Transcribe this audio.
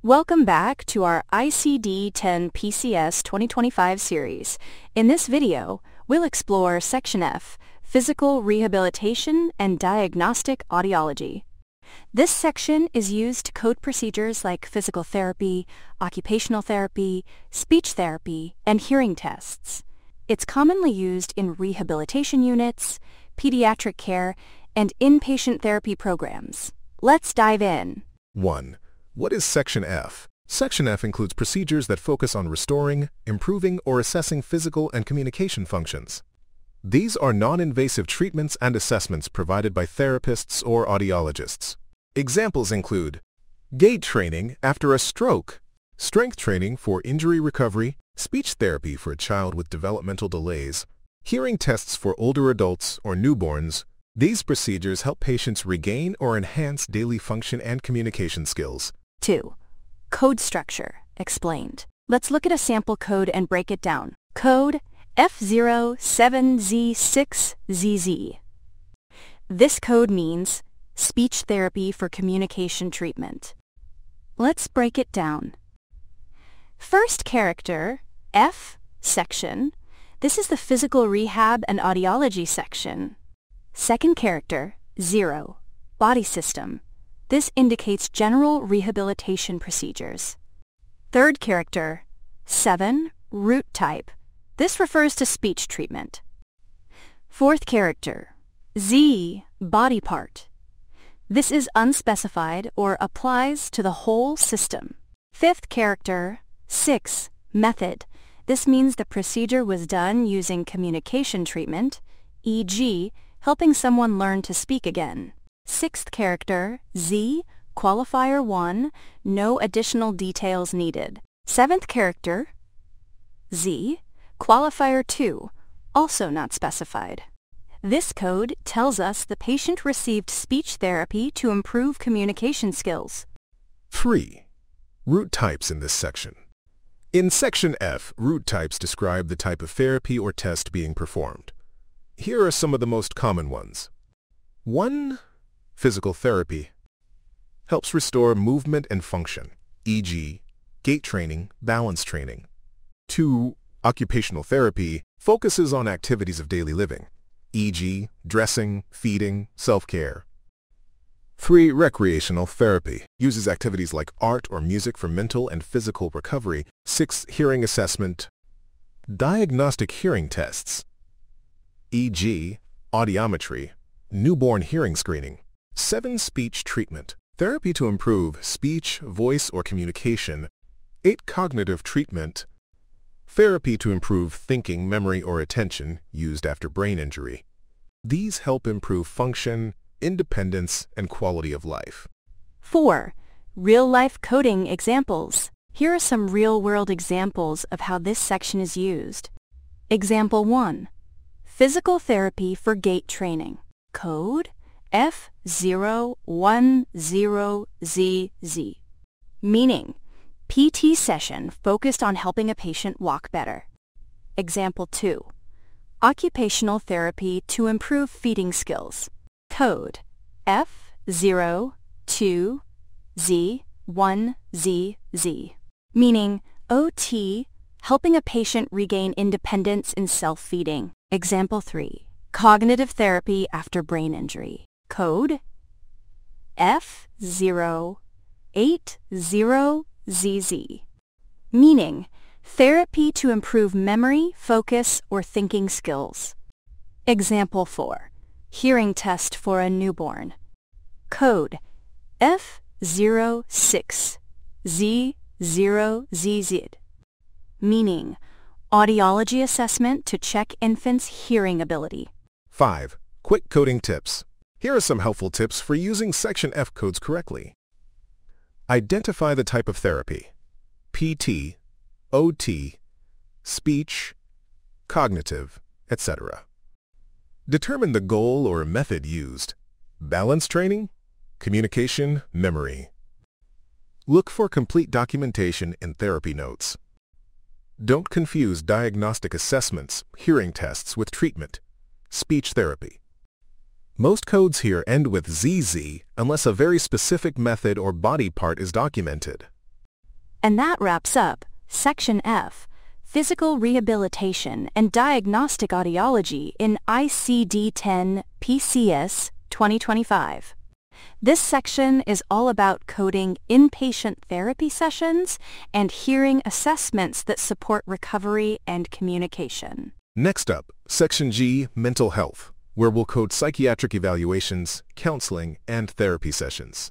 Welcome back to our ICD 10 PCS 2025 series. In this video, we'll explore Section F, Physical Rehabilitation and Diagnostic Audiology. This section is used to code procedures like physical therapy, occupational therapy, speech therapy, and hearing tests. It's commonly used in rehabilitation units, pediatric care, and inpatient therapy programs. Let's dive in. 1. What is Section F? Section F includes procedures that focus on restoring, improving, or assessing physical and communication functions. These are non-invasive treatments and assessments provided by therapists or audiologists. Examples include gait training after a stroke, strength training for injury recovery, speech therapy for a child with developmental delays, hearing tests for older adults or newborns. These procedures help patients regain or enhance daily function and communication skills. 2. Code structure explained. Let's look at a sample code and break it down. Code F07Z6ZZ. This code means speech therapy for communication treatment. Let's break it down. First character, F section. This is the physical rehab and audiology section. Second character, 0, body system. This indicates general rehabilitation procedures. Third character, 7, root type. This refers to speech treatment. Fourth character, Z, body part. This is unspecified or applies to the whole system. Fifth character, 6, method. This means the procedure was done using communication treatment, e.g., helping someone learn to speak again. Sixth character, Z, qualifier 1, no additional details needed. Seventh character, Z, qualifier 2, also not specified. This code tells us the patient received speech therapy to improve communication skills. 3. Root types in this section. In Section F, root types describe the type of therapy or test being performed. Here are some of the most common ones. 1. Physical therapy. Helps restore movement and function, e.g., gait training, balance training. 2. Occupational therapy focuses on activities of daily living, e.g., dressing, feeding, self-care. 3. Recreational therapy uses activities like art or music for mental and physical recovery. 6. Hearing assessment. Diagnostic hearing tests, e.g., audiometry, newborn hearing screening. 7. Speech treatment. Therapy to improve speech, voice, or communication. 8. Cognitive treatment. Therapy to improve thinking, memory, or attention, used after brain injury. These help improve function, independence, and quality of life. 4. Real-life coding examples. Here are some real-world examples of how this section is used. Example 1. Physical therapy for gait training. Code F010ZZ. Meaning, PT session focused on helping a patient walk better. Example 2. Occupational therapy to improve feeding skills. Code F02Z1ZZ. Meaning, OT, helping a patient regain independence in self-feeding. Example 3. Cognitive therapy after brain injury. Code F080ZZ. Meaning, therapy to improve memory, focus, or thinking skills. Example 4. Hearing test for a newborn. Code F06Z0ZZ. Meaning, audiology assessment to check infants' hearing ability. 5. Quick coding tips. Here are some helpful tips for using Section F codes correctly. Identify the type of therapy: PT, OT, speech, cognitive, etc. Determine the goal or method used: balance training, communication, memory. Look for complete documentation in therapy notes. Don't confuse diagnostic assessments, hearing tests with treatment, speech therapy. Most codes here end with ZZ unless a very specific method or body part is documented. And that wraps up Section F, Physical Rehabilitation and Diagnostic Audiology in ICD-10 PCS 2025. This section is all about coding inpatient therapy sessions and hearing assessments that support recovery and communication. Next up, Section G, Mental Health, where we'll code psychiatric evaluations, counseling, and therapy sessions.